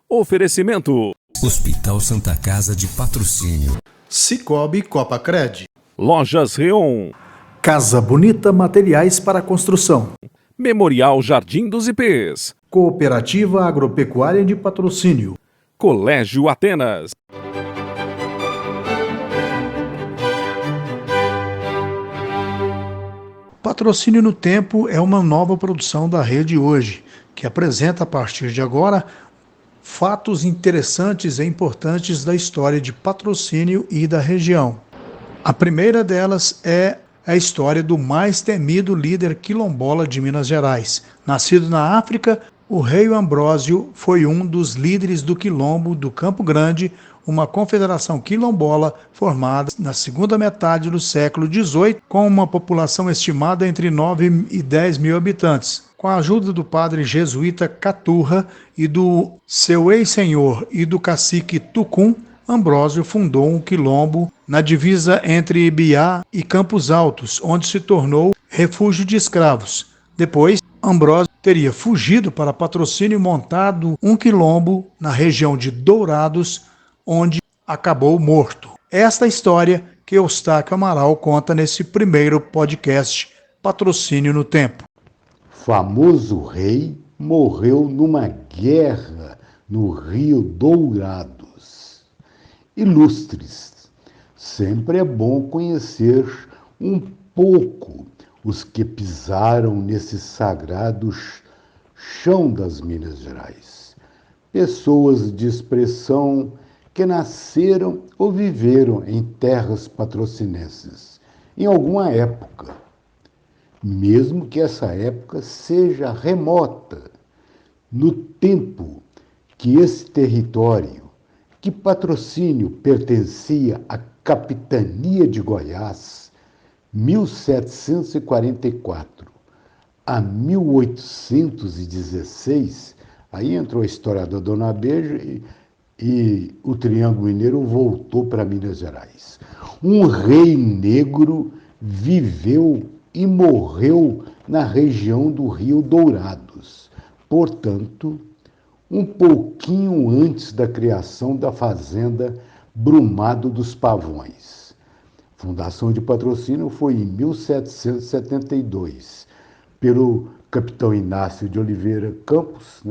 Oferecimento: Hospital Santa Casa de Patrocínio, Cicobi Copacred, Lojas Reon, Casa Bonita Materiais para Construção, Memorial Jardim dos Ipês, Cooperativa Agropecuária de Patrocínio, Colégio Atenas. Patrocínio no Tempo é uma nova produção da Rede Hoje, que apresenta a partir de agora fatos interessantes e importantes da história de Patrocínio e da região. A primeira delas é a história do mais temido líder quilombola de Minas Gerais. Nascido na África, o rei Ambrósio foi um dos líderes do Quilombo do Campo Grande, uma confederação quilombola formada na segunda metade do século XVIII, com uma população estimada entre 9 e 10 mil habitantes. Com a ajuda do padre jesuíta Caturra e do seu ex-senhor e do cacique Tucum, Ambrósio fundou um quilombo na divisa entre Ibiá e Campos Altos, onde se tornou refúgio de escravos. Depois, Ambrósio teria fugido para Patrocínio e montado um quilombo na região de Dourados, onde acabou morto. Esta é a história que Eustáquio Amaral conta nesse primeiro podcast Patrocínio no Tempo. Famoso rei morreu numa guerra no Rio Dourados. Ilustres, sempre é bom conhecer um pouco os que pisaram nesse sagrado chão das Minas Gerais. Pessoas de expressão que nasceram ou viveram em terras patrocinenses, em alguma época, mesmo que essa época seja remota, no tempo que esse território, que Patrocínio pertencia à capitania de Goiás, 1744 a 1816, aí entrou a história da Dona Beija e o Triângulo Mineiro voltou para Minas Gerais. Um rei negro viveu e morreu na região do Rio Dourados, portanto, um pouquinho antes da criação da fazenda Brumado dos Pavões. A fundação de Patrocínio foi em 1772, pelo capitão Inácio de Oliveira Campos,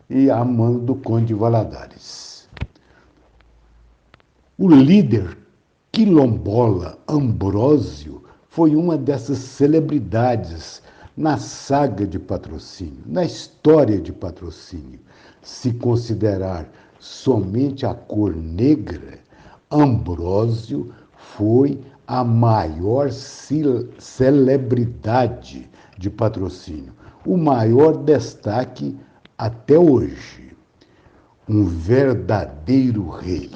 e a mando do Conde Valadares. O líder quilombola Ambrósio foi uma dessas celebridades na saga de Patrocínio, na história de Patrocínio. Se considerar somente a cor negra, Ambrósio foi a maior celebridade de Patrocínio, o maior destaque até hoje. Um verdadeiro rei.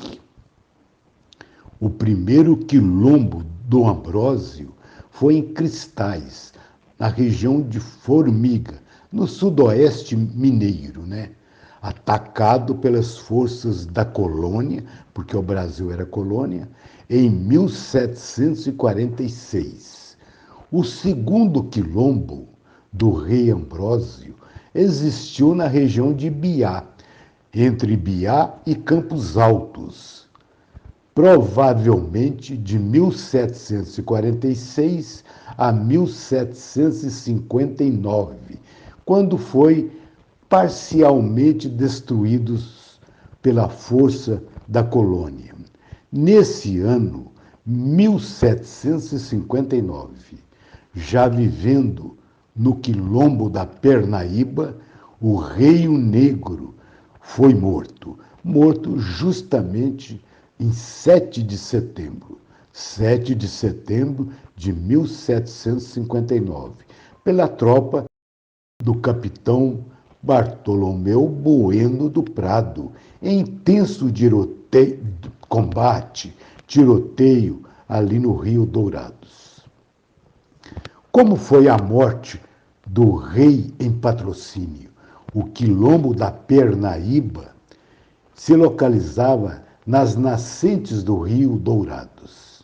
O primeiro quilombo do Ambrósio foi em Cristais, na região de Formiga, no sudoeste mineiro, atacado pelas forças da colônia, porque o Brasil era colônia, em 1746. O segundo quilombo do rei Ambrósio existiu na região de Ibiá, entre Ibiá e Campos Altos, provavelmente de 1746 a 1759, quando foi parcialmente destruídos pela força da colônia. Nesse ano, 1759, já vivendo no quilombo da Pernaíba, o rei negro foi morto justamente em 7 de setembro de 1759, pela tropa do capitão Bartolomeu Bueno do Prado, em intenso tiroteio ali no Rio Dourados. Como foi a morte do rei em Patrocínio? O quilombo da Pernaíba se localizava nas nascentes do Rio Dourados,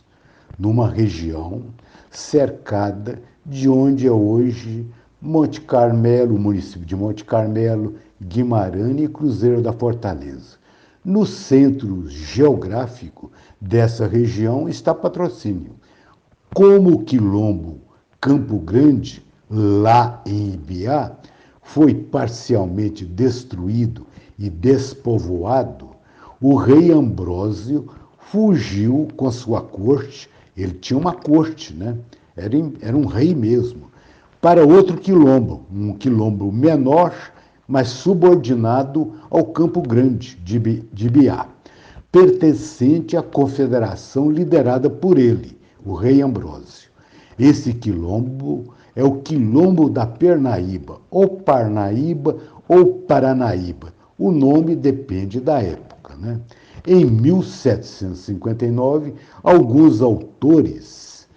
numa região cercada de onde é hoje Monte Carmelo, o município de Monte Carmelo, Guimarães e Cruzeiro da Fortaleza. No centro geográfico dessa região está Patrocínio. Como o quilombo Campo Grande, lá em Ibiá, foi parcialmente destruído e despovoado, o rei Ambrósio fugiu com sua corte, ele tinha uma corte, né? Era um rei mesmo, para outro quilombo, um quilombo menor, mas subordinado ao Campo Grande de Ibiá, pertencente à confederação liderada por ele, o rei Ambrósio. Esse quilombo é o quilombo da Pernaíba, ou Parnaíba ou Paranaíba. O nome depende da época, né? Em 1759, alguns autores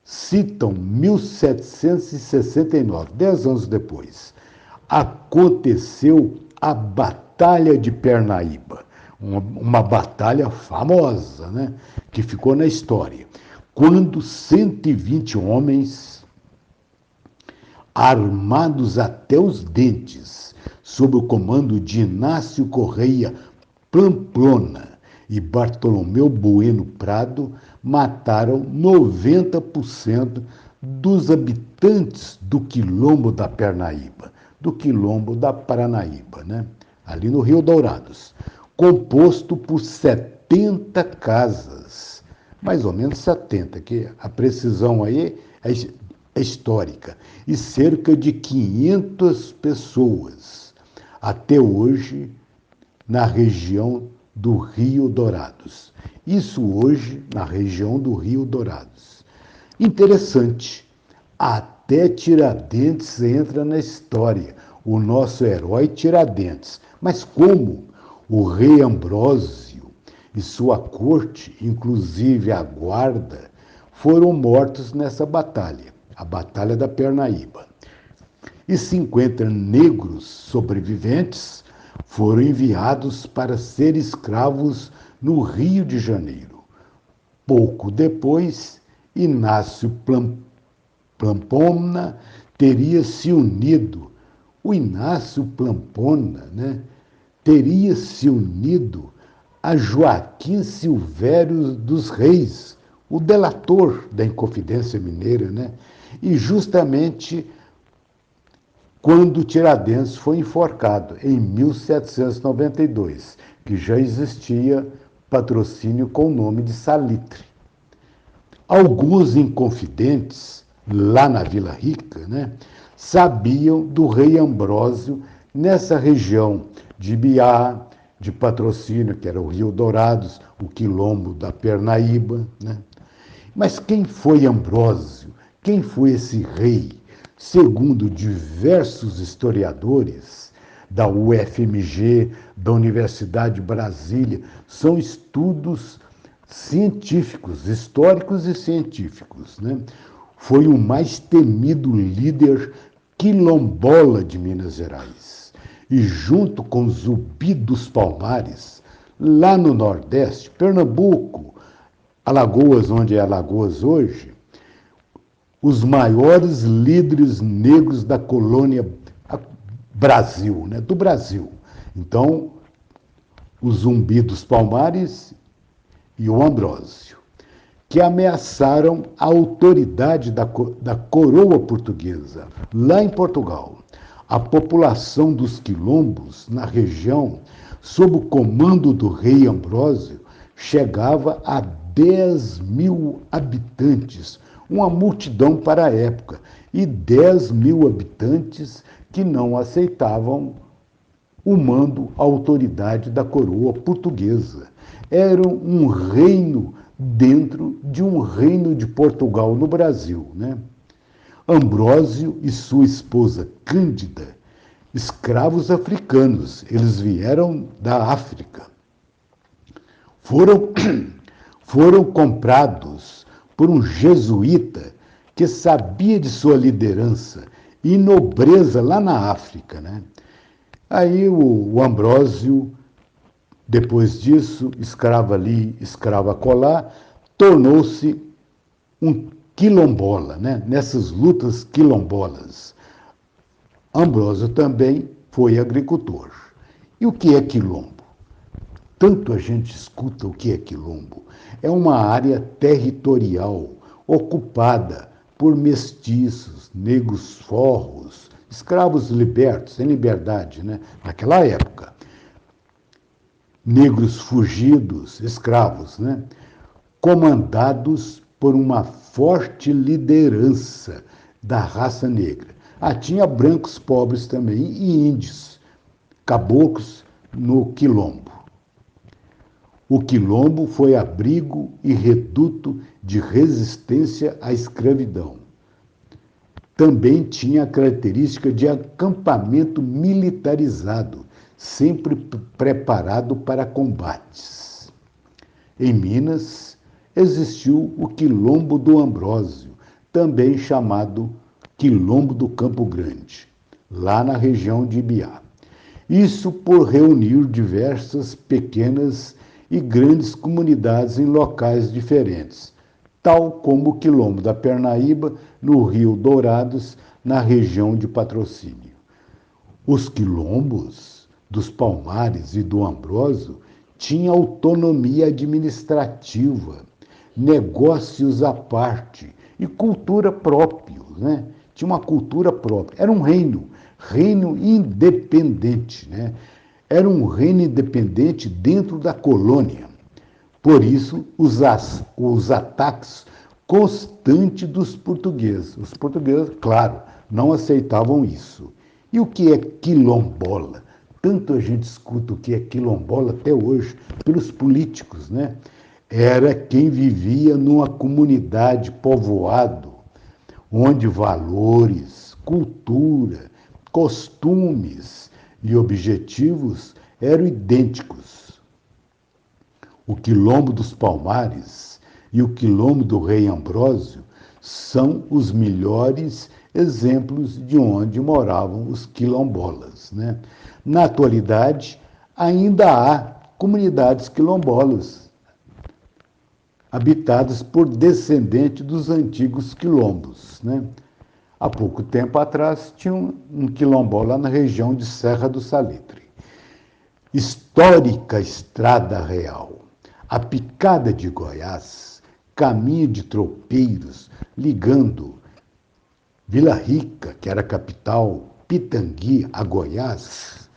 citam 1769, 10 anos depois. Aconteceu a Batalha de Pernaíba, uma batalha famosa, né? Que ficou na história, quando 120 homens, armados até os dentes, sob o comando de Inácio Correia Pamplona e Bartolomeu Bueno Prado, mataram 90% dos habitantes do quilombo da Pernaíba, do quilombo da Paranaíba, né? Ali no Rio Dourados, composto por 70 casas, mais ou menos 70, que a precisão aí é histórica, e cerca de 500 pessoas, até hoje, na região do Rio Dourados. Isso hoje na região do Rio Dourados. Interessante, até Tiradentes entra na história, o nosso herói Tiradentes. Mas como o rei Ambrósio e sua corte, inclusive a guarda, foram mortos nessa batalha, a Batalha da Pernaíba. E 50 negros sobreviventes foram enviados para ser escravos no Rio de Janeiro. Pouco depois, Inácio Plampona teria se unido. O Inácio Plampona, né, teria se unido a Joaquim Silvério dos Reis, o delator da Inconfidência Mineira, né? E justamente quando Tiradentes foi enforcado, em 1792, que já existia Patrocínio com o nome de Salitre. Alguns inconfidentes, lá na Vila Rica, né, sabiam do rei Ambrósio nessa região de Ibiá, de Patrocínio, que era o Rio Dourados, o quilombo da Pernaíba, né? Mas quem foi Ambrósio? Quem foi esse rei? Segundo diversos historiadores da UFMG, da Universidade de Brasília, são estudos científicos, históricos e científicos, né? Foi o mais temido líder quilombola de Minas Gerais. E junto com Zumbi dos Palmares, lá no Nordeste, Pernambuco, Alagoas, onde é Alagoas hoje, os maiores líderes negros da colônia Brasil, né, do Brasil. Então, o Zumbi dos Palmares e o Ambrósio, que ameaçaram a autoridade da coroa portuguesa, lá em Portugal. A população dos quilombos na região, sob o comando do rei Ambrósio, chegava a 10 mil habitantes, uma multidão para a época, e 10 mil habitantes que não aceitavam o mando, a autoridade da coroa portuguesa. Era um reino dentro de um reino de Portugal no Brasil, né? Ambrósio e sua esposa Cândida, escravos africanos, eles vieram da África, foram comprados por um jesuíta que sabia de sua liderança e nobreza lá na África, né? Aí o Ambrósio, depois disso, escravo ali, escravo acolá, tornou-se um quilombola, né? Nessas lutas quilombolas. Ambrósio também foi agricultor. E o que é quilombo? Tanto a gente escuta o que é quilombo. É uma área territorial ocupada por mestiços, negros forros, escravos libertos, em liberdade, né? Naquela época. Negros fugidos, escravos, né? Comandados por uma forte liderança da raça negra. Tinha brancos pobres também e índios, caboclos no quilombo. O quilombo foi abrigo e reduto de resistência à escravidão. Também tinha a característica de acampamento militarizado, sempre preparado para combates. Em Minas, existiu o Quilombo do Ambrósio, também chamado Quilombo do Campo Grande, lá na região de Ibiá. Isso por reunir diversas pequenas e grandes comunidades em locais diferentes, tal como o Quilombo da Pernaíba, no Rio Dourados, na região de Patrocínio. Os quilombos dos Palmares e do Ambrósio tinham autonomia administrativa, negócios à parte e cultura própria, né? Tinha uma cultura própria. Era um reino independente, né? Era um reino independente dentro da colônia. Por isso, os ataques constantes dos portugueses. Os portugueses, claro, não aceitavam isso. E o que é quilombola? Tanto a gente escuta o que é quilombola até hoje, pelos políticos, né? Era quem vivia numa comunidade povoado, onde valores, cultura, costumes e objetivos eram idênticos. O Quilombo dos Palmares e o Quilombo do Rei Ambrósio são os melhores exemplos de onde moravam os quilombolas, né? Na atualidade, ainda há comunidades quilombolas, habitadas por descendentes dos antigos quilombos, né? Há pouco tempo atrás, tinha um quilombola na região de Serra do Salitre. Histórica Estrada Real, a Picada de Goiás, caminho de tropeiros, ligando Vila Rica, que era a capital, Pitangui, a Goiás,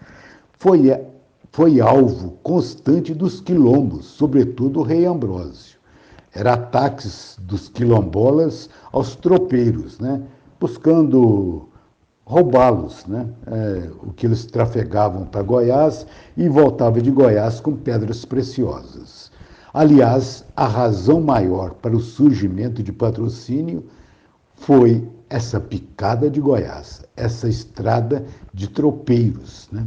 foi alvo constante dos quilombos, sobretudo o Rei Ambrósio. Era ataques dos quilombolas aos tropeiros, né? Buscando roubá-los, né? O que eles trafegavam para Goiás e voltava de Goiás com pedras preciosas. Aliás, a razão maior para o surgimento de Patrocínio foi essa Picada de Goiás, essa estrada de tropeiros, né?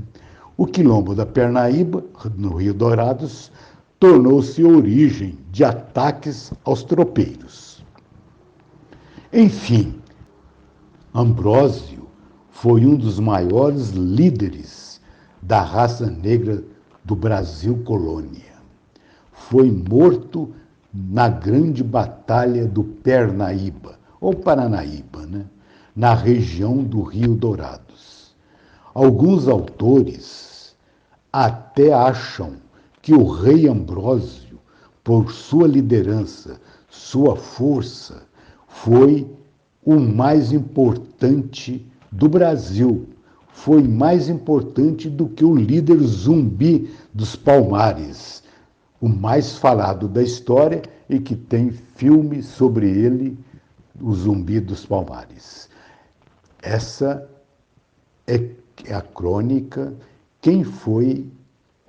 O Quilombo da Pernaíba, no Rio Dourados, tornou-se origem de ataques aos tropeiros. Enfim, Ambrósio foi um dos maiores líderes da raça negra do Brasil colônia. Foi morto na grande batalha do Pernaíba, ou Paranaíba, né? Na região do Rio Dourados. Alguns autores até acham que o rei Ambrósio, por sua liderança, sua força, foi o mais importante do Brasil. Foi mais importante do que o líder Zumbi dos Palmares, o mais falado da história e que tem filme sobre ele, o Zumbi dos Palmares. Essa é a crônica. Quem foi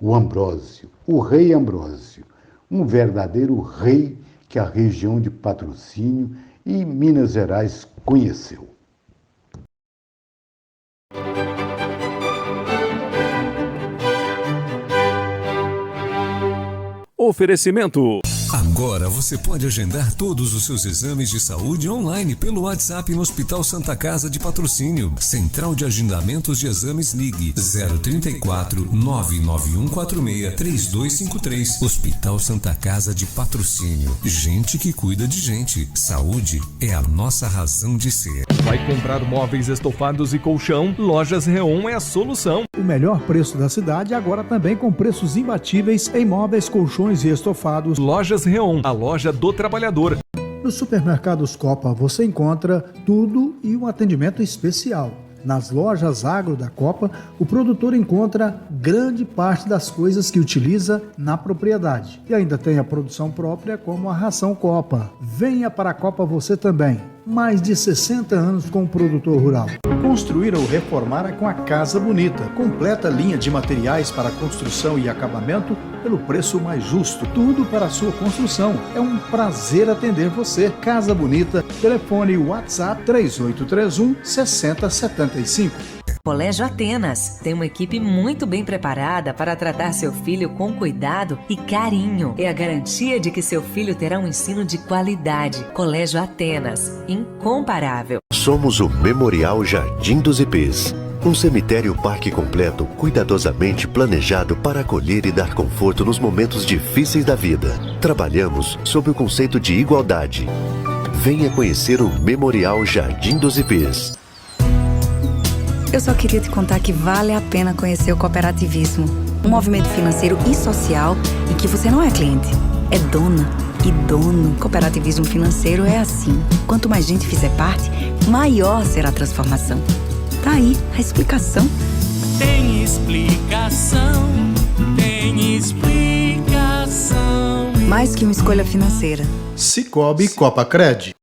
o Ambrósio? O rei Ambrósio, um verdadeiro rei que a região de Patrocínio e Minas Gerais conheceu. Oferecimento. Agora você pode agendar todos os seus exames de saúde online pelo WhatsApp no Hospital Santa Casa de Patrocínio. Central de Agendamentos de Exames, ligue 034 99146 3253. Hospital Santa Casa de Patrocínio. Gente que cuida de gente. Saúde é a nossa razão de ser. Vai comprar móveis estofados e colchão? Lojas Reon é a solução. O melhor preço da cidade agora também com preços imbatíveis em móveis, colchões e estofados. Lojas Reon, a loja do trabalhador. Nos supermercados Copa você encontra tudo e um atendimento especial. Nas lojas Agro da Copa, o produtor encontra grande parte das coisas que utiliza na propriedade. E ainda tem a produção própria, como a ração Copa. Venha para a Copa você também. Mais de 60 anos com o produtor rural. Construir ou reformar é com a Casa Bonita. Completa linha de materiais para construção e acabamento pelo preço mais justo. Tudo para a sua construção. É um prazer atender você. Casa Bonita, telefone WhatsApp 3831 6075. Colégio Atenas tem uma equipe muito bem preparada para tratar seu filho com cuidado e carinho. É a garantia de que seu filho terá um ensino de qualidade. Colégio Atenas, incomparável. Somos o Memorial Jardim dos Ipês. Um cemitério parque completo, cuidadosamente planejado para acolher e dar conforto nos momentos difíceis da vida. Trabalhamos sob o conceito de igualdade. Venha conhecer o Memorial Jardim dos Ipês. Eu só queria te contar que vale a pena conhecer o cooperativismo. Um movimento financeiro e social em que você não é cliente, é dona e dono. Cooperativismo financeiro é assim. Quanto mais gente fizer parte, maior será a transformação. Tá aí a explicação. Tem explicação, tem explicação. Mais que uma escolha financeira. Cicobi Copacred.